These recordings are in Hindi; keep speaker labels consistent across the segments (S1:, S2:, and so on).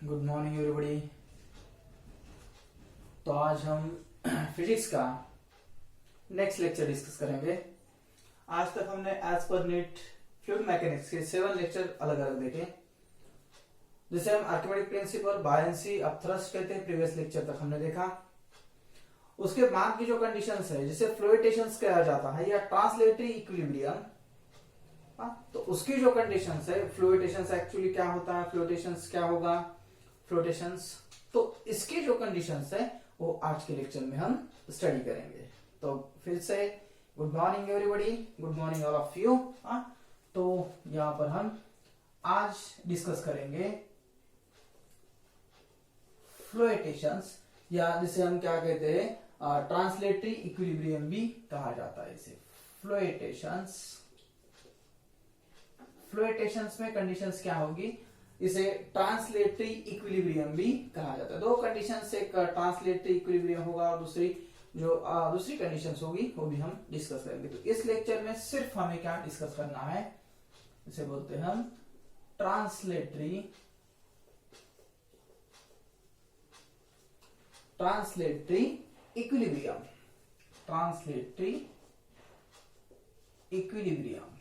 S1: Good morning everybody. तो आज हम फिजिक्स का नेक्स्ट लेक्चर डिस्कस करेंगे। आज तक हमने as per NEET fluid mechanics के 7 लेक्चर अलग अलग देखे, जिसे हम आर्किमेडिक प्रिंसिपल, बायंसी, अपथ्रस्ट कहते हैं। प्रीवियस लेक्चर तक हमने देखा। उसके बाद की जो कंडीशंस है जिसे फ्लोटेशंस कहा जाता है या ट्रांसलेटरी इक्विलिब्रियम, तो उसकी जो कंडीशंस है, फ्लोटेशंस एक्चुअली क्या होता है, फ्लोटेशंस क्या होगा, फ्लोटेशंस, तो इसकी जो कंडीशंस है वो आज के लेक्चर में हम स्टडी करेंगे। तो फिर से good morning everybody, good morning all of you. तो यहां पर हम आज डिस्कस करेंगे फ्लोटेशंस, या जिसे हम क्या कहते हैं, ट्रांसलेटरी इक्विलिब्रियम भी कहा जाता है इसे। फ्लोटेशंस, फ्लोटेशंस में कंडीशंस क्या होगी, इसे ट्रांसलेटरी इक्विलिब्रियम भी कहा जाता है। दो कंडीशंस, एक ट्रांसलेटरी इक्विलिब्रियम होगा और दूसरी दूसरी कंडीशंस होगी, वो भी हम डिस्कस करेंगे। तो इस लेक्चर में सिर्फ हमें क्या डिस्कस करना है, इसे बोलते हैं हम translatory equilibrium. Translatory equilibrium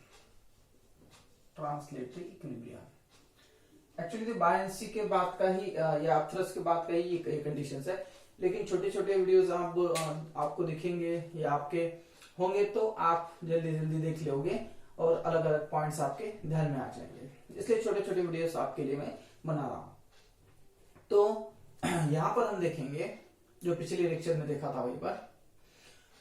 S1: actually तो बायंसी के बाद का ही या अपथ्रस्ट के बाद का ही ये कंडीशंस है, लेकिन छोटे छोटे वीडियोस आपको दिखेंगे या आपके होंगे तो आप जल्दी जल्दी देख लोगे और अलग अलग पॉइंट्स आपके ध्यान में आ जाएंगे, इसलिए छोटे छोटे वीडियोस आपके लिए मैं बना रहा हूं। तो यहां पर हम देखेंगे जो पिछले लेक्चर में देखा था, वहीं पर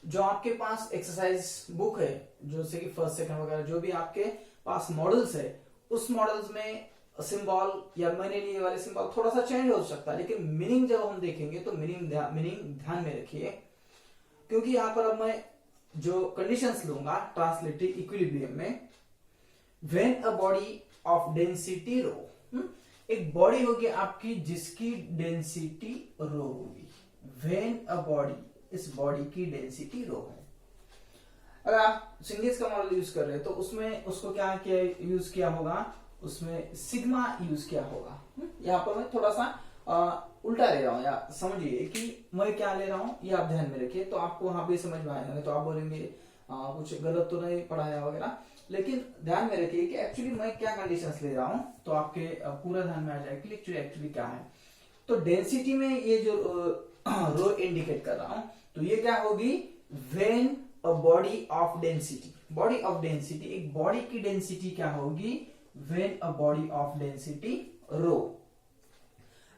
S1: जो आपके पास एक्सरसाइज बुक है, जो से कि फर्स्ट सेकंड वगैरह जो भी आपके पास मॉडल्स है, उस मॉडल्स में सिंबल या मैंने लिए वाले सिंबल थोड़ा सा चेंज हो सकता है, लेकिन मीनिंग जब हम देखेंगे तो मीनिंग ध्यान में रखिए, क्योंकि यहां पर अब मैं जो कंडीशंस लूंगा ट्रांसलेटरी इक्विलिब्रियम में, when a body of density रो, एक बॉडी होगी आपकी जिसकी डेंसिटी रो होगी। व्हेन अ बॉडी, इस बॉडी की डेंसिटी रो है। अगर आप सिंगल्स का मॉडल यूज कर रहे हैं तो उसमें उसको क्या किया यूज किया होगा, उसमें सिग्मा यूज किया होगा। यहाँ पर मैं थोड़ा सा उल्टा ले रहा हूं, या समझिए कि मैं क्या ले रहा हूं, ये आप ध्यान में रखिए, तो आपको वहां पे समझ में आएगा। तो आप बोलेंगे कुछ गलत तो नहीं पढ़ाया वगैरह, लेकिन ध्यान में रखिए कि एक्चुअली मैं क्या कंडीशंस ले रहा हूं, तो आपके पूरा ध्यान में आ जाएगा कि एक्चुअली क्या है। तो डेंसिटी में ये जो रो इंडिकेट कर रहा हूं, तो ये क्या होगी, when a body of density, body of density, एक बॉडी की डेंसिटी क्या होगी, when a body of density rho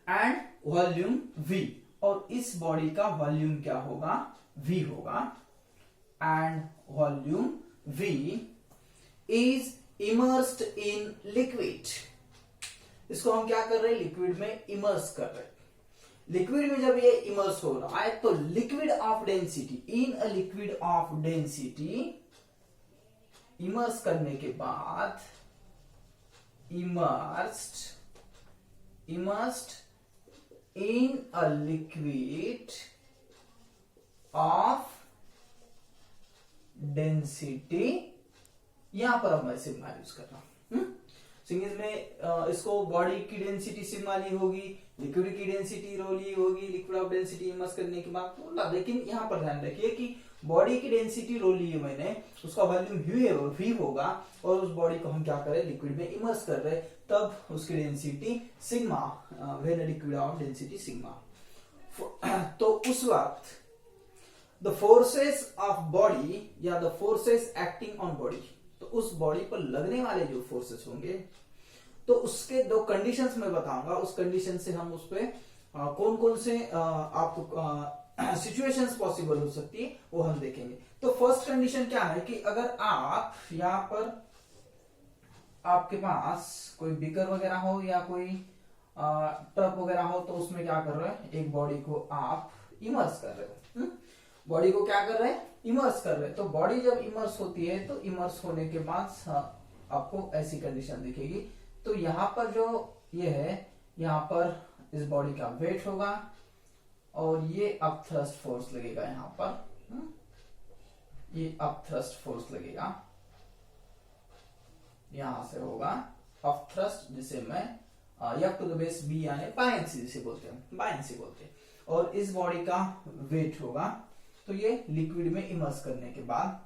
S1: and volume v, और इस बॉडी का वॉल्यूम क्या होगा, v होगा, and volume v is immersed in liquid. इसको हम क्या कर रहे हैं, लिक्विड में इमर्स कर रहे हैं। लिक्विड में जब ये इमर्स हो रहा है तो liquid of density, in a liquid of density, immerse करने के बाद immersed in a liquid of density, यहां पर अब मैं सिग्मा यूज कर रहा हूं। सिंगल्स में इसको बॉडी की डेंसिटी सिग्मा ली होगी, लिक्विड की डेंसिटी रो ली होगी, लिक्विड ऑफ डेंसिटी इमर्स करने के बाद बोला। लेकिन यहां पर ध्यान रखिए कि बॉडी की डेंसिटी रो ली है मैंने, उसका वॉल्यूम v होगा, और उस बॉडी को हम क्या करें, लिक्विड में इमर्स कर रहे, तब उसकी density sigma, when liquid of density sigma. तो उस वक्त द फोर्सेस ऑफ बॉडी या the forces acting on body, तो उस बॉडी पर लगने वाले जो फोर्सेस होंगे, तो उसके दो कंडीशंस मैं बताऊंगा। उस कंडीशन से हम उस पे कौन कौन से आपको सिचुएशंस पॉसिबल हो सकती है वो हम देखेंगे। तो फर्स्ट कंडीशन क्या है कि अगर आप यहां पर आपके पास कोई बीकर वगैरह हो या कोई टब वगैरह हो, तो उसमें क्या कर रहे हैं, एक बॉडी को आप इमर्स कर रहे हो। बॉडी को क्या कर रहे हैं, इमर्स कर रहे हैं। तो बॉडी जब इमर्स होती है तो इमर्स होने के बाद आपको ऐसी कंडीशन दिखेगी। तो यहां पर जो ये है, यहां पर इस बॉडी का वेट होगा और ये अपथ्रस्ट फोर्स लगेगा यहां पर, ये अपथ्रस्ट फोर्स लगेगा, यहां से होगा अपथ्रस्ट, जिसे मैं F to the base B यानी बायएंसी जिसे बोलते हैं, बायएंसी बोलते हैं। और इस बॉडी का वेट होगा, तो ये लिक्विड में इमर्स करने के बाद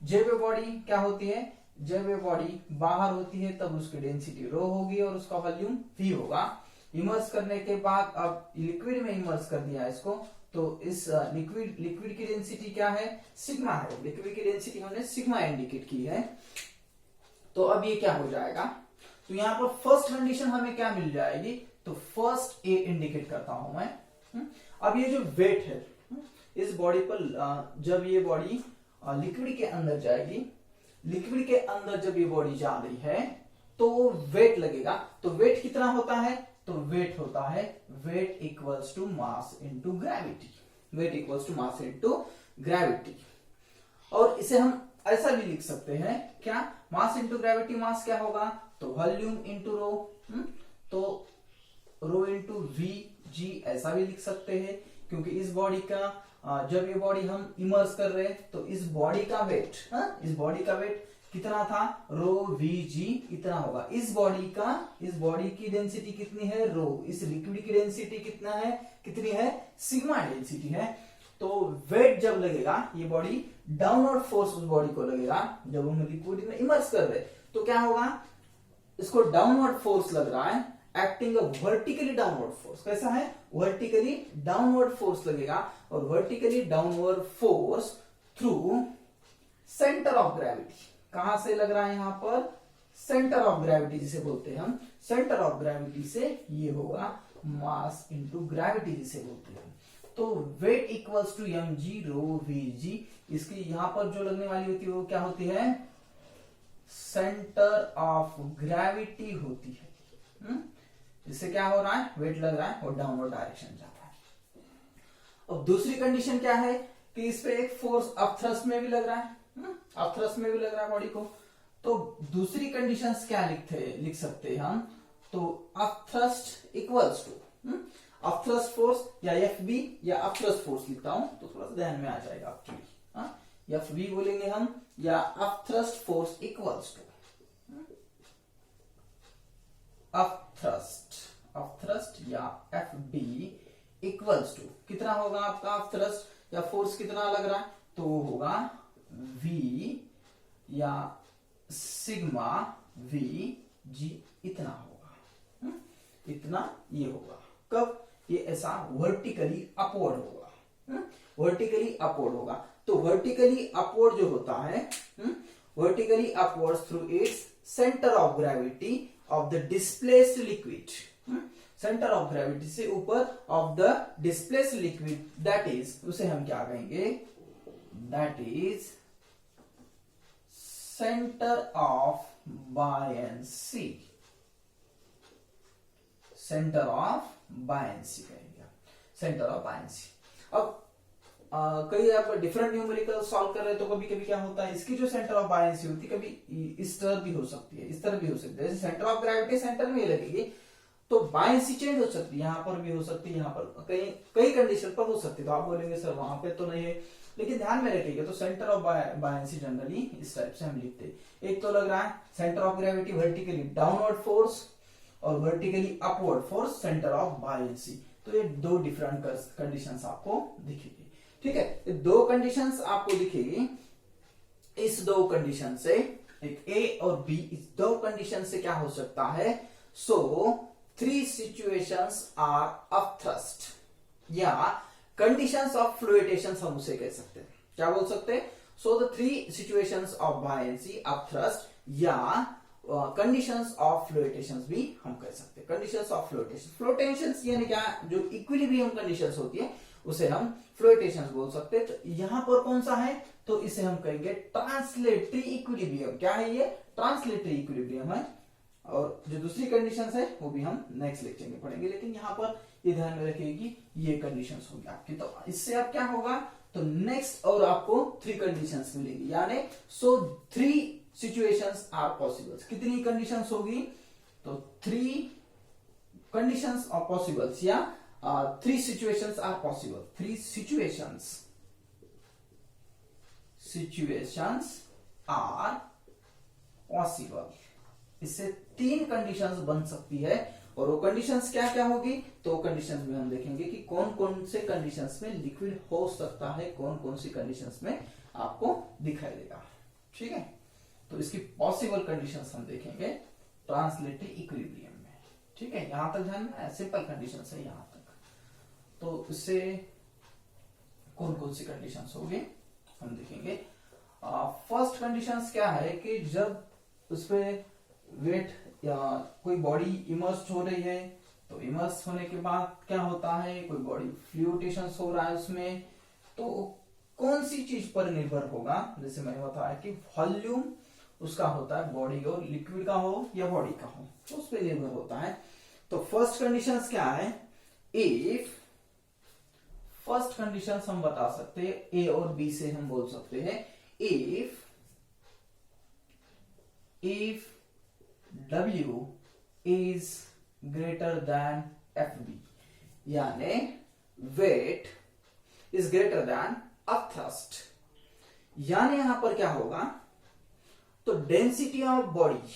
S1: जब ये बॉडी क्या होती है, जब ये बॉडी बाहर होती है तब उसकी डेंसिटी रो होगी और उसका वॉल्यूम v होगा। इमर्स करने के बाद अब लिक्विड में इमर्स कर दिया इसको, तो इस लिक्विड की डेंसिटी क्या है, सिग्मा है। लिक्विड की डेंसिटी हमने सिग्मा इंडिकेट की है। तो अब ये क्या हो जाएगा, तो यहाँ पर फर्स्ट कंडीशन हमें क्या मिल जाएगी, तो फर्स्ट ए इंडिकेट करता हूं मैं। अब ये जो वेट है इस बॉडी पर, जब ये बॉडी लिक्विड के अंदर जाएगी, लिक्विड के अंदर जब ये बॉडी जा रही है तो वेट लगेगा। तो वेट कितना होता है, तो वेट होता है weight equals to mass into gravity, weight equals to mass into gravity. और इसे हम ऐसा भी लिख सकते हैं क्या, मास इनटू ग्रेविटी, मास क्या होगा, तो वॉल्यूम इनटू रो, तो रो इनटू वी जी ऐसा भी लिख सकते हैं, क्योंकि इस बॉडी का जब ये बॉडी हम इमर्स कर रहे हैं तो इस बॉडी का वेट, इस बॉडी का वेट कितना था, रो वी जी इतना होगा। इस बॉडी की डेंसिटी कितनी है, रो। इस लिक्विड की डेंसिटी कितनी है, सिग्मा डेंसिटी है। तो वेट जब लगेगा, ये बॉडी डाउनवर्ड फोर्स उस बॉडी को लगेगा जब हम लिक्विड में इमर्स कर रहे हैं, तो क्या होगा, इसको डाउनवर्ड फोर्स लग रहा है, एक्टिंग अ वर्टिकली डाउनवर्ड फोर्स। कैसा है, वर्टिकली डाउनवर्ड फोर्स लगेगा, और vertically downward force through centre of gravity. कहां से लग रहा है, यहां पर सेंटर ऑफ ग्रेविटी जिसे बोलते हैं हम, सेंटर ऑफ ग्रेविटी से ये होगा मास इनटू ग्रेविटी जिसे बोलते हैं। तो weight equals to M G rho V G. इसकी यहां पर जो लगने वाली होती है वो क्या होती है, सेंटर ऑफ ग्रेविटी होती है। इससे क्या हो रहा है, वेट लग रहा है और डाउनवर्ड डायरेक्शन जाता है। अब दूसरी कंडीशन क्या है कि इस पे एक फोर्स अपथ्रस्ट में भी लग रहा है, अपथ्रस्ट में भी लग रहा है बॉडी को। तो दूसरी कंडीशंस क्या लिख सकते हैं हम, तो upthrust equals to upthrust force या एफ बी या अपथ्रस्ट फोर्स लिखता हूं तो थोड़ा सा ध्यान में आ जाएगा आपके, एफ बी बोलेंगे हम या upthrust force equals to upthrust या एफ बी इक्वल्स टू कितना होगा आपका अपथ्रस्ट या फोर्स कितना लग रहा है, तो वो होगा V या सिग्मा V जी इतना होगा, इतना ये होगा। कब, ये ऐसा वर्टिकली अपवर्ड होगा, वर्टिकली अपवर्ड होगा। तो वर्टिकली अपवर्ड जो होता है, vertically upward through its centre of gravity of the displaced liquid, centre of gravity से ऊपर of the displaced liquid, that is, उसे हम क्या कहेंगे, that is centre of buoyancy, centre of buoyancy कहेंगे, सेंटर ऑफ बायएंसी। अब कई आप डिफरेंट न्यूमेरिकल सॉल्व कर रहे हैं तो कभी कभी क्या होता है, इसकी जो सेंटर ऑफ बायएंसी होती है कभी इस तरह भी हो सकती है, इस तरह भी हो सकती है। जैसे सेंटर ऑफ ग्रेविटी सेंटर में लगेगी तो बायएंसी चेंज हो सकती है, यहां पर भी हो सकती है, यहां पर कई कंडीशन पर हो सकती है। तो आप बोलेंगे सर वहां पे तो नहीं है, लेकिन ध्यान में रखिएगा। तो सेंटर ऑफ बायएंसी जनरली इस टाइप से हम लिखते हैं। एक तो लग रहा है centre of gravity vertically downward force और vertically upward force centre of buoyancy. तो ये दो डिफरेंट कंडीशंस आपको दिखेगी, ठीक है। ये दो कंडीशंस आपको दिखेगी। इस दो कंडीशन से, एक ए और बी, इस दो कंडीशन से क्या हो सकता है, सो 3 situations are upthrust या conditions of fluctuation हम उसे कह सकते हैं। क्या बोल सकते हैं, so the 3 situations of buoyancy, upthrust या conditions of fluctuations भी हम कह सकते हैं। conditions of fluctuations यानी क्या, जो equilibrium conditions होती है उसे हम fluctuations बोल सकते हैं। तो यहां पर कौन सा है, तो इसे हम कहेंगे ट्रांसलेटरी इक्विलिब्रियम। क्या है ये, ट्रांसलेटरी इक्विलिब्रियम है। और जो दूसरी कंडीशंस है वो भी हम नेक्स्ट लेक्चर में पढ़ेंगे, लेकिन यहाँ पर ये ध्यान में रखिएगी ये कंडीशंस होगी आपकी। तो इससे अब क्या होगा, तो नेक्स्ट और आपको 3 कंडीशंस मिलेगी, यानी सो 3 सिचुएशंस आर पॉसिबल। कितनी कंडीशंस होगी, तो 3 कंडीशंस आर पॉसिबल्स या 3 situations are possible. 3 situations are possible. इससे 3 कंडीशंस बन सकती है और वो कंडीशंस क्या क्या होगी, तो कंडीशंस में हम देखेंगे कि कौन कौन से कंडीशंस में लिक्विड हो सकता है, कौन कौन सी कंडीशंस में आपको दिखाई देगा। ठीक है, तो इसकी पॉसिबल कंडीशंस हम देखेंगे ट्रांसलेटिव इक्विलिब्रियम में। ठीक है, यहां तक ध्यान में सिंपल कंडीशंस है यहां तक। तो इससे कौन कौन सी कंडीशंस होगी हम देखेंगे। फर्स्ट कंडीशंस क्या है कि जब उसपे वेट या कोई बॉडी इमर्स हो रही है, तो इमर्स होने के बाद क्या होता है, कोई बॉडी फ्लूटेशन हो रहा है उसमें, तो कौन सी चीज पर निर्भर होगा, जैसे मैंने बताया कि वॉल्यूम उसका होता है, बॉडी का लिक्विड का हो या बॉडी का हो, तो उस पर निर्भर होता है। तो फर्स्ट कंडीशंस क्या है, इफ फर्स्ट कंडीशंस हम बता सकते हैं ए और बी से हम बोल सकते हैं, if W is greater than FB, यानी wait is greater than a thrust, यानी यहां पर क्या होगा, तो डेंसिटी ऑफ बॉडी,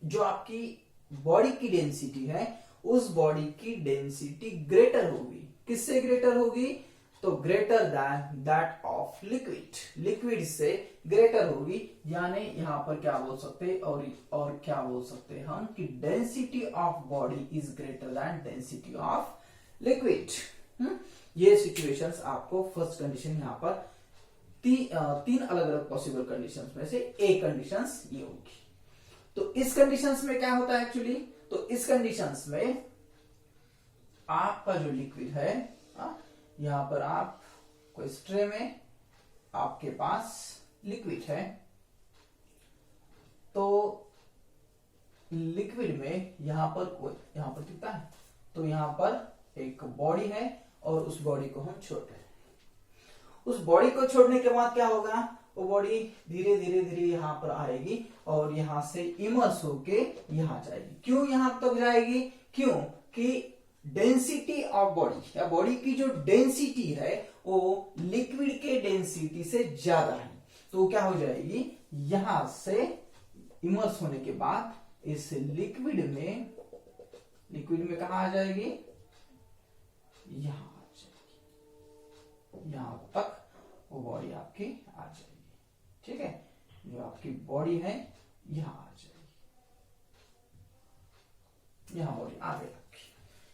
S1: जो आपकी बॉडी की डेंसिटी है, उस बॉडी की डेंसिटी ग्रेटर होगी, किससे ग्रेटर होगी, तो greater than that of liquid, liquid से ग्रेटर होगी, यानी यहां पर क्या बोल सकते हैं, और क्या बोल सकते हैं हम कि density of body is greater than density of liquid. ये सिचुएशंस आपको फर्स्ट कंडीशन यहां पर तीन अलग अलग पॉसिबल कंडीशंस में से एक कंडीशंस ये होगी। तो इस कंडीशंस में क्या होता है एक्चुअली, तो इस कंडीशंस में आपका जो लिक्विड है, यहां पर आप कोई स्ट्रे में आपके पास लिक्विड है, तो लिक्विड में यहां पर कितना है, तो यहां पर एक बॉडी है और उस बॉडी को हम छोड़ रहे हैं। उस बॉडी को छोड़ने के बाद क्या होगा, वो बॉडी धीरे धीरे धीरे यहां पर आएगी और यहां से इमर्स होके यहां जाएगी। क्यों यहां तक जाएगी, क्यों कि डेंसिटी ऑफ बॉडी या बॉडी की जो डेंसिटी है वो लिक्विड के डेंसिटी से ज्यादा है, तो क्या हो जाएगी, यहां से इमर्स होने के बाद इस लिक्विड में कहा आ जाएगी, यहां आ जाएगी, यहां तक वो बॉडी आपकी आ जाएगी। ठीक है, जो आपकी बॉडी है यहां आ जाएगी, यहां बॉडी आ गई,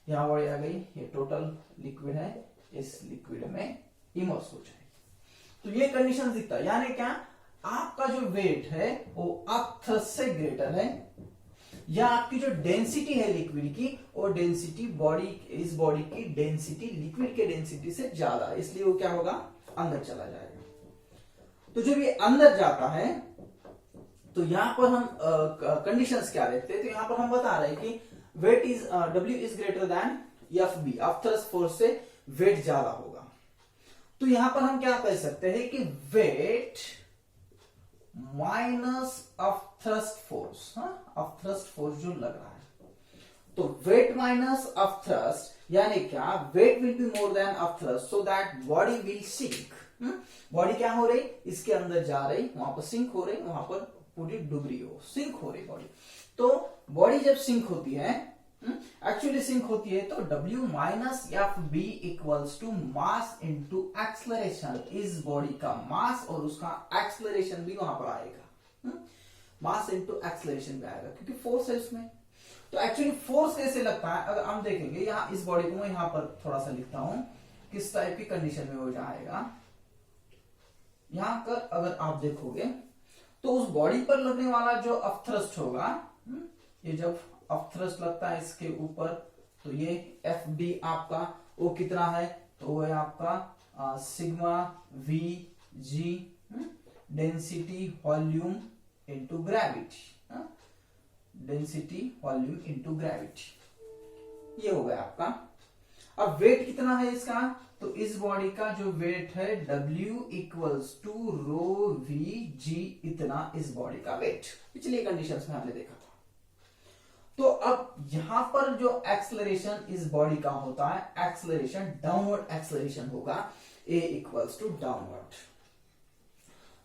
S1: यहां बॉडी आ गई, ये टोटल लिक्विड है, इस लिक्विड में इमर्स हो जाएगी। तो ये कंडीशन दिखता है, यानी क्या, आपका जो वेट है वो अप थ्रस्ट से ग्रेटर है, या आपकी जो डेंसिटी है लिक्विड की, वो डेंसिटी इस बॉडी की डेंसिटी लिक्विड के डेंसिटी से ज्यादा है, इसलिए वो क्या होगा, अंदर चला जाएगा। तो जब ये अंदर जाता है तो यहां पर हम कंडीशंस क्या देखते हैं, तो यहां पर हम बता रहे हैं कि weight is W is greater than FB, up thrust force से वेट ज्यादा होगा। तो यहां पर हम क्या कह सकते हैं कि wait minus of thrust force, of thrust force जो लग रहा है, तो वेट माइनस ऑफ थ्रस्ट, यानी क्या, weight will be more than up thrust, so that body will sink. Body क्या हो रही, इसके अंदर जा रही, वहां पर सिंक हो रही, वहां पर पूरी डूब रही हो, सिंक हो रही बॉडी। तो बॉडी जब सिंक होती है, एक्चुअली सिंक होती है, तो W minus FB equals to mass into acceleration, इस बॉडी का मास और उसका एक्सलरेशन भी वहां पर आएगा, मास इंटू एक्सलरेशन भी आएगा, क्योंकि फोर्स है उसमें। तो एक्चुअली फोर्स कैसे लगता है, अगर हम देखेंगे, यहाँ इस बॉडी को मैं यहाँ पर थोड़ा सा लिखता हूं, किस टाइप की कंडीशन में हो जाएगा। यहां पर अगर आप देखोगे तो उस बॉडी पर लगने वाला जो अपथ्रस्ट होगा, ये जब अपथ्रस्ट लगता है इसके ऊपर, तो ये FD आपका वो कितना है, तो वो है आपका sigma VG, density volume into gravity, density volume into gravity, ये हो गया आपका। अब वेट कितना है इसका, तो इस बॉडी का जो वेट है W equals to rho VG, इतना इस बॉडी का वेट, पिछली कंडीशंस में हमने देखा था। तो अब यहां पर जो एक्सलरेशन इस बॉडी का होता है, एक्सलरेशन डाउनवर्ड एक्सलरेशन होगा, A इक्वल्स टू डाउनवर्ड।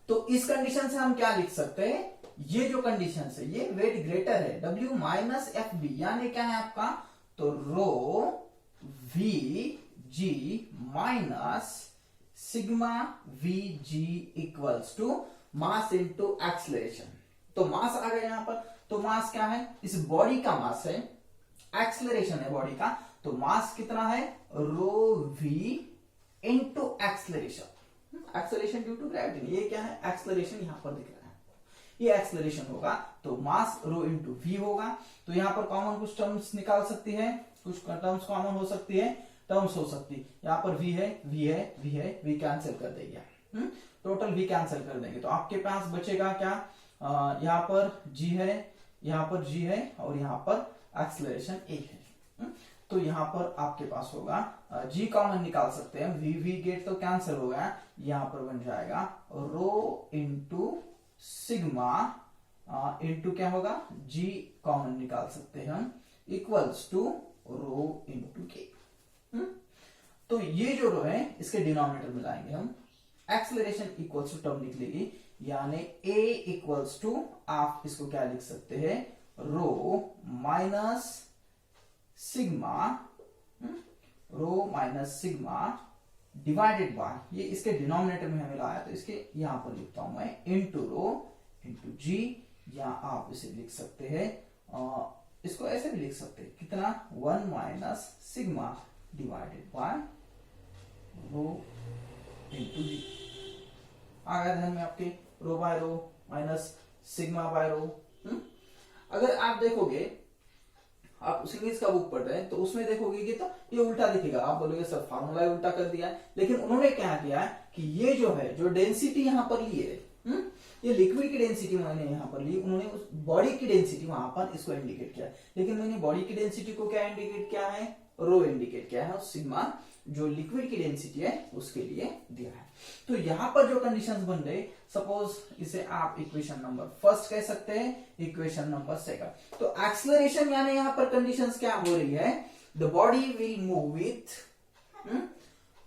S1: तो इस कंडीशन से हम क्या लिख सकते हैं, ये जो कंडीशन है, ये वेट ग्रेटर है W माइनस FB, यानी क्या है आपका, तो rho V G minus sigma V G equals to mass into acceleration. तो मास आ गया यहां पर, तो मास क्या है, इस बॉडी का मास है, एक्सलेरेशन है बॉडी का, तो मास कितना है, rho V into acceleration, acceleration due to gravity, ये क्या है, एक्सलेरेशन यहां पर दिख रहा है, ये एक्सलेरेशन होगा, तो मास रो इंटू वी होगा। तो यहां पर कॉमन कुछ टर्म्स निकाल सकती है, कुछ टर्म्स कॉमन हो सकती है, टर्म्स हो सकती है, यहां पर वी है, वी है, वी है, वी कैंसिल कर देंगे, टोटल वी कैंसिल कर देंगे, तो आपके पास बचेगा क्या, यहां पर जी है, यहां पर जी है, और यहां पर एक्सलेरेशन ए है। तो यहां पर आपके पास होगा, जी कॉमन निकाल सकते हैं, वी वी गेट तो कैंसिल हो गया, यहां पर बन जाएगा रो इंटू सिग्मा इंटू क्या होगा, जी कॉमन निकाल सकते हैं हम, इक्वल्स टू रो इंटू के। तो ये जो रो है इसके डिनोमिनेटर में लाएंगे हम, एक्सलेरेशन इक्वल्स टू टर्म निकलेगी, यानी ए इक्वल्स टू, आप इसको क्या लिख सकते हैं, rho minus sigma, rho minus sigma divided by, ये इसके डिनोमिनेटर में हमें लाया, तो इसके यहां पर लिखता हूं मैं, इंटू रो इंटू जी, या आप इसे लिख सकते हैं, इसको ऐसे भी लिख सकते हैं, कितना, 1 minus sigma divided by rho into G. आ गया ध्यान में आपके, rho by rho minus sigma by rho. अगर आप देखोगे, आप इंग्लिश का बुक पढ़ रहे हैं तो उसमें देखोगे कि तो ये उल्टा दिखेगा, आप बोलोगे सर फार्मूला उल्टा कर दिया है, लेकिन उन्होंने क्या किया है कि ये जो है, जो डेंसिटी यहां पर ली है, ये लिक्विड की डेंसिटी मैंने यहां पर ली, उन्होंने उस बॉडी की डेंसिटी वहां पर इसको इंडिकेट किया, लेकिन मैंने बॉडी की डेंसिटी को क्या इंडिकेट किया है, रो इंडिकेट किया है, और सिग्मा जो लिक्विड की डेंसिटी है उसके लिए दिया है। तो यहां पर जो कंडीशंस बन रहे, सपोज इसे आप इक्वेशन नंबर फर्स्ट कह सकते हैं, इक्वेशन नंबर सेकंड। तो एक्सलरेशन यानी यहां पर कंडीशंस क्या हो रही है, the body will move with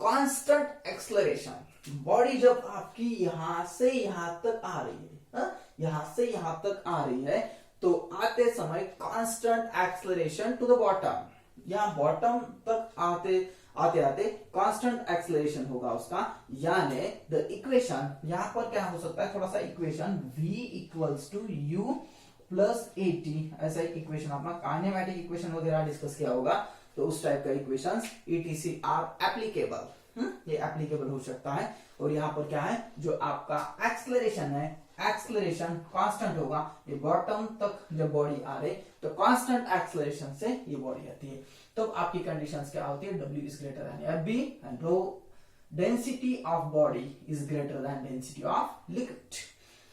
S1: constant acceleration. Body जब आपकी यहां से यहां तक आ रही है, यहां से यहां तक आ रही है, तो आते समय constant acceleration to the bottom, यहां बॉटम तक आते आते कांस्टेंट एक्सलरेशन होगा उसका, यानी द इक्वेशन यहां पर क्या हो सकता है, थोड़ा सा equation v equals to u plus A T, ऐसा इक्वेशन अपना काइनेमेटिक इक्वेशन वगैरह डिस्कस किया होगा, तो उस टाइप का इक्वेशन ईटीसी आर एप्लीकेबल, ये एप्लीकेबल हो सकता है। और यहाँ पर क्या है, जो आपका एक्सलरेशन है, एक्सलरेशन कांस्टेंट होगा, ये बॉटम तक जब बॉडी आ रही तो कांस्टेंट एक्सलरेशन से ये बॉडी आती है, तब आपकी कंडीशंस क्या होती है, W is greater than F B and rho density of body is greater than density of liquid.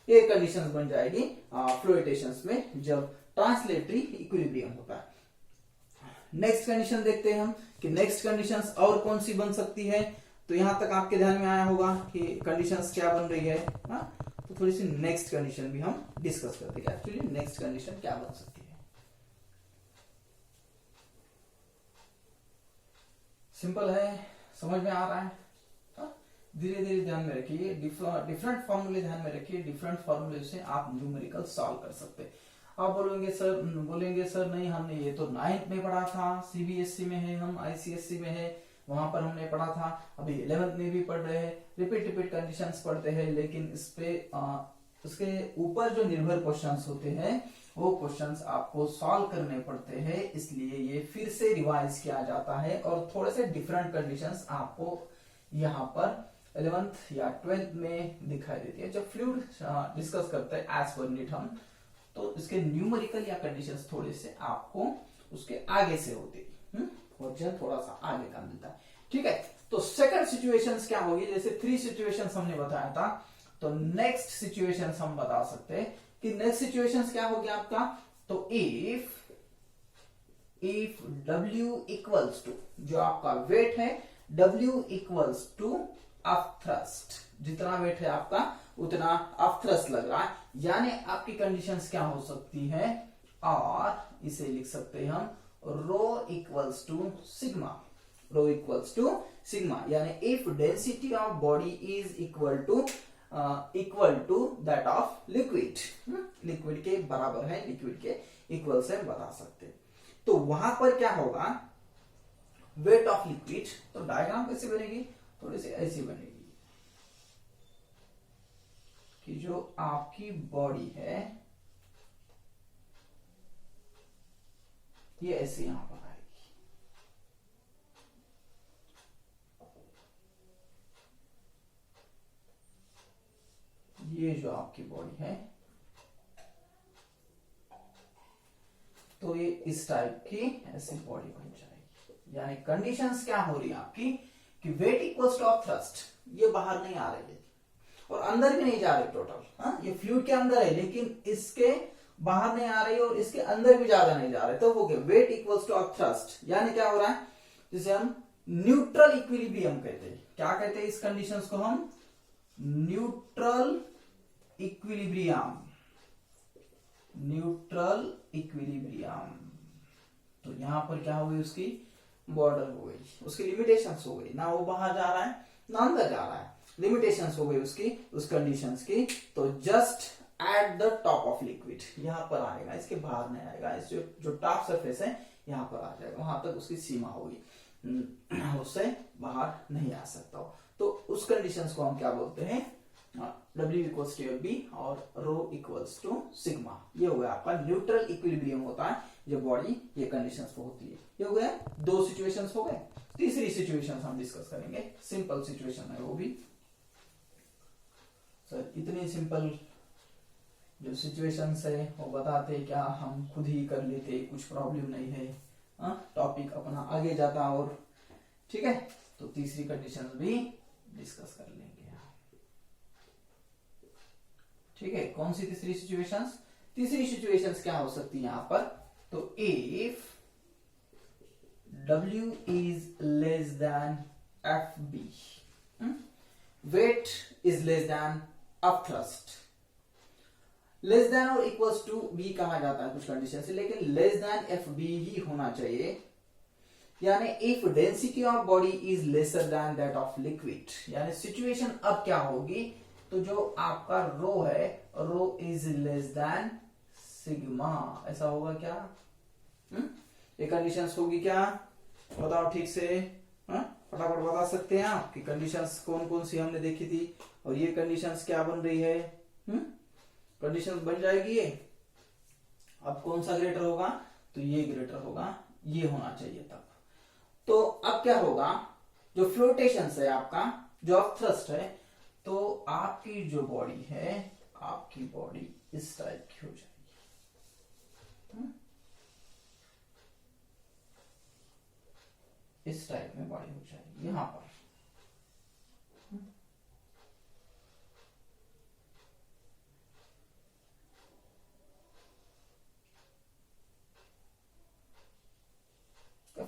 S1: ये कंडीशंस बन जाएगी फ्लोटेशंस में जब ट्रांसलेटरी इक्विलिब्रियम होता है। नेक्स्ट कंडीशन देखते हैं हम कि नेक्स्ट कंडीशंस और कौन सी बन सकती है। तो यहां तक आपके ध्यान में आया होगा कि कंडीशंस क्या बन रही है, तो थोड़ी सी नेक्स्ट कंडीशन भी हम डिस्कस करते हैं, एक्चुअली नेक्स्ट कंडीशन क्या बन सकती है। सिंपल है, समझ में आ रहा है, धीरे धीरे ध्यान में रखिए, डिफरेंट फॉर्मूले ध्यान में रखिए, डिफरेंट फॉर्मूले से आप न्यूमेरिकल सॉल्व कर सकते हैं। आप बोलेंगे सर नहीं, हमने ये तो 9th में पढ़ा था, सीबीएसई में है, हम आईसीएसई में है, वहां पर हमने पढ़ा था, अभी 11th में भी पढ़ रहे हैं, रिपीट कंडीशंस पढ़ते हैं, लेकिन इस पे उसके ऊपर जो निर्भर क्वेश्चंस होते हैं वो क्वेश्चंस आपको सॉल्व करने पड़ते हैं, इसलिए ये फिर से रिवाइज किया जाता है और थोड़े से डिफरेंट कंडीशंस आपको यहाँ पर 11th या 12th में दिखाई देती है। जब फ्लूइड डिस्कस करते हैं एज पर नीट हम, तो इसके न्यूमेरिकल या कंडीशंस थोड़े से आपको उसके आगे से होते हैं, क्वेश्चन थोड़ा सा आगे का मिलता है, ठीक है। तो सेकंड सिचुएशंस क्या होगी, जैसे 3 सिचुएशंस हमने बताया था, तो नेक्स्ट सिचुएशंस हम बता सकते हैं कि नेक्स्ट सिचुएशंस क्या होगी आपका, तो इफ W इक्वल्स टू, जो आपका वेट है W equals to up thrust, जितना वेट है आपका उतना ऑफ थ्रस्ट लग रहा है, यानी आपकी कंडीशंस क्या हो सकती है, और इसे लिख सकते हैं हम rho equals to sigma, rho equals to sigma, यानी if density of body is equal to that of liquid, liquid के बराबर है, लिक्विड के इक्वल से बता सकते हैं। तो वहां पर क्या होगा, वेट ऑफ लिक्विड, तो डायग्राम कैसे बनेगी, थोड़ी सी ऐसी बनेगी कि जो आपकी बॉडी है ये ऐसे यहां पर आएगी, ये जो आपकी बॉडी है तो ये इस टाइप की ऐसी बॉडी बन जाएगी। यानी कंडीशंस क्या हो रही है आपकी कि weight equals to up thrust, ये बाहर नहीं आ रही है और अंदर भी नहीं जा रही टोटल, हाँ ये फ्लूइड के अंदर है लेकिन इसके बाहर नहीं आ रही और इसके अंदर भी ज्यादा नहीं जा रहे, तो वो weight equals to up thrust, यानी क्या हो रहा है, जिसे हम न्यूट्रल इक्विलिब्रियम कहते हैं। क्या कहते हैं इस कंडीशंस को हम, न्यूट्रल इक्विलिब्रियम, न्यूट्रल इक्विलिब्रियम। तो यहां पर क्या हो गई, उसकी बॉर्डर हो गई, उसकी लिमिटेशंस हो गई, ना वो बाहर जा रहा है ना अंदर जा रहा है, लिमिटेशंस हो गई उसकी, उस कंडीशंस की। तो just at the top of liquid, यहां पर आएगा, इसके बाहर नहीं आएगा, इस जो टॉप सरफेस है यहां पर आ जाएगा, वहां तक उसकी सीमा होगी, उससे बाहर नहीं आ सकता। तो उस कंडीशंस को हम क्या बोलते हैं, W इक्वल्स टू FB और रो इक्वल्स टू सिग्मा। ये हो गया आपका न्यूट्रल इक्विलिब्रियम होता है जो बॉडी ये कंडीशंस पे होती है। ये हो गया, दो सिचुएशंस हो गए। तीसरी सिचुएशन हम डिस्कस करेंगे, सिंपल सिचुएशन है वो भी। सर इतनी सिंपल जो सिचुएशंस है वो बताते क्या हम खुद ही कर लेते, कुछ प्रॉब्लम नहीं है, टॉपिक अपना आगे जाता और ठीक है। तो तीसरी कंडीशन भी डिस्कस कर लेंगे, ठीक है। कौन सी तीसरी सिचुएशंस, तीसरी सिचुएशंस क्या हो सकती है यहां पर, तो if W is less than FB, weight is less than of thrust, less than और इक्वल्स टू बी कहा जाता है कुछ कंडीशन से, लेकिन लेस देन FB ही होना चाहिए। यानी if density of body is lesser than that of liquid, यानी सिचुएशन अब क्या होगी, तो जो आपका रो है, रो इज लेस देन सिग्मा, ऐसा होगा क्या, ये कंडीशंस होगी क्या, बताओ ठीक से, फटाफट बता सकते हैं आप कि कंडीशंस कौन कौन सी हमने देखी थी और ये कंडीशंस क्या बन रही है, कंडीशंस बन जाएगी ये। अब कौन सा ग्रेटर होगा, तो ये ग्रेटर होगा, ये होना चाहिए तब। तो अब क्या होगा, जो फ्लोटेशंस है आपका, जो ऑफ थ्रस्ट है, तो आपकी जो बॉडी है, आपकी बॉडी इस टाइप की हो जाएगी, इस टाइप में बॉडी हो जाएगी यहां पर।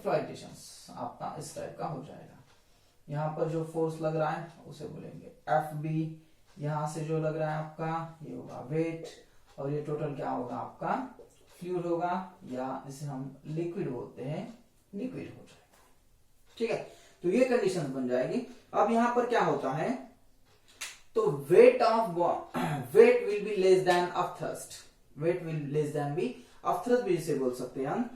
S1: फ्लाइटेशंस आपका इस टाइप का हो जाएगा। यहाँ पर जो फोर्स लग रहा है उसे बोलेंगे FB, यहां से जो लग रहा है आपका ये होगा वेट, और ये टोटल क्या होगा आपका फ्लूइड होगा, या इसे हम लिक्विड बोलते हैं, लिक्विड हो जाएगा, ठीक है। तो ये कंडीशन बन जाएगी। अब यहां पर क्या होता है, तो weight will be less than up thrust, weight will less than be up thrust भी इसे बोल सकते हैं हम।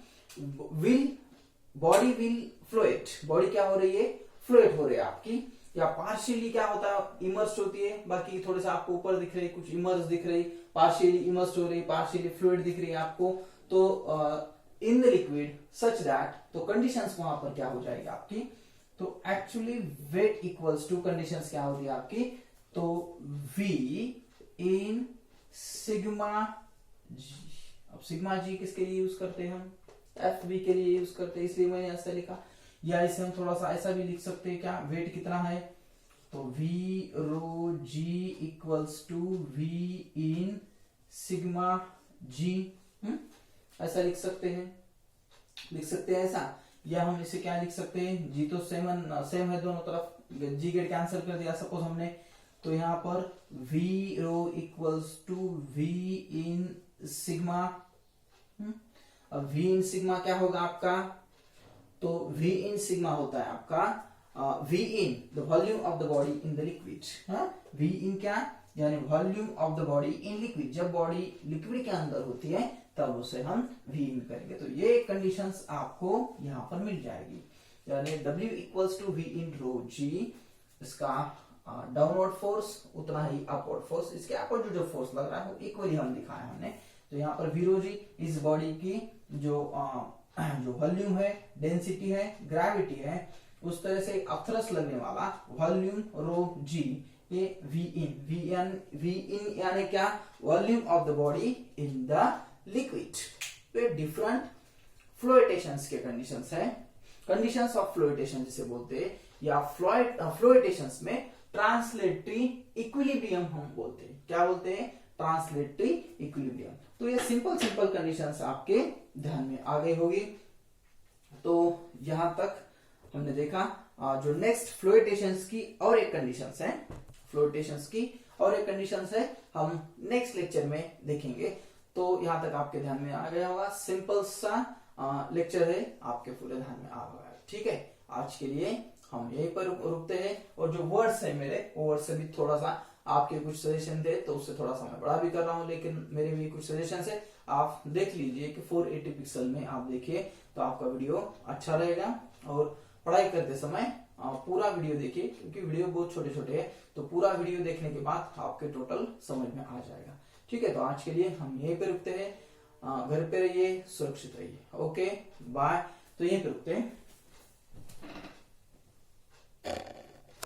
S1: बॉडी विल फ्लोएट, बॉडी क्या हो रही है, फ्लोएट हो रही है आपकी, या पार्शियली क्या होता है, इमर्स्ड होती है, बाकी थोड़ा सा आपको ऊपर दिख रही, कुछ इमर्स दिख रही, पार्शियली इमर्स्ड हो रही, पार्शियली फ्लूइड दिख रही है आपको, तो in the liquid such that, तो कंडीशंस वहां पर क्या हो जाएगी आपकी, तो actually weight equals to conditions क्या होती है आपकी, तो V इन सिग्मा G। अब सिग्मा G किसके लिए यूज करते हैं हम, FB के लिए यूज करते हैं, इसलिए मैंने ऐसा लिखा। या इसे हम थोड़ा सा ऐसा भी लिख सकते हैं, क्या वेट कितना है, तो V rho G equals to V in sigma G, ऐसा लिख सकते हैं ऐसा। या हम इसे क्या लिख सकते हैं, G तो सेम है दोनों तरफ, G गेट कैंसिल कर दिया सपोज हमने, तो यहाँ पर V rho equals to V in sigma. अब V इन सिग्मा क्या होगा आपका, तो V इन सिग्मा होता है आपका V in the volume of the body in the liquid, V इन क्या, यानी volume of the body in liquid, जब बॉडी लिक्विड के अंदर होती है तब उसे हम V इन करेंगे। तो ये कंडीशंस आपको यहाँ पर मिल जाएगी, यानी W equals to V in rho G, इसका डाउनवर्ड फोर्स उतना ही अपवर्ड फोर्स, इसके अपोजिट जो फोर्स लग रहा है वो इक्वली हम दिखाया हमने। तो यहाँ पर V रो G इस बॉडी की जो वॉल्यूम है, डेंसिटी है, ग्रेविटी है, उस तरह से अपथ्रस्ट लगने वाला वॉल्यूम रो G, ये V इन यानी क्या, volume of the body in the liquid. तो डिफरेंट फ्लोएटेशंस के कंडीशंस है, कंडीशंस ऑफ फ्लोएटेशन जिसे बोलते हैं, या फ्लोएटेशंस में ट्रांसलेटरी इक्विलिब्रियम हम बोलते हैं। क्या बोलते हैं? Translatory equilibrium. तो ये सिंपल कंडीशंस आपके ध्यान में आ गई होगी। तो यहां तक हमने देखा जो नेक्स्ट फ्लोएटेशंस की और एक कंडीशंस है, फ्लोएटेशंस की और एक कंडीशंस है, हम नेक्स्ट लेक्चर में देखेंगे। तो यहां तक आपके ध्यान में आ गया होगा, सिंपल सा लेक्चर है, आपके पूरे ध्यान में आ गया। ठीक है, आज के लिए हम यहीं पर रुकते हैं। और जो वर्ड्स है मेरे, वो वर्ड से भी थोड़ा सा आपके कुछ सजेशन थे, तो उससे थोड़ा सा मैं बड़ा भी कर रहा हूं, लेकिन मेरे भी कुछ सजेशन है, आप देख लीजिए कि 480 पिक्सल में आप देखिए तो आपका वीडियो अच्छा रहेगा। और पढ़ाई करते समय पूरा वीडियो देखिए, क्योंकि वीडियो बहुत छोटे छोटे है, तो पूरा वीडियो देखने के बाद आपके टोटल समझ में आ जाएगा। ठीक है, तो आज के लिए हम यहीं पे रुकते हैं। घर पे रहिए, सुरक्षित रहिए। Okay bye. तो यहीं पे रुकते हैं।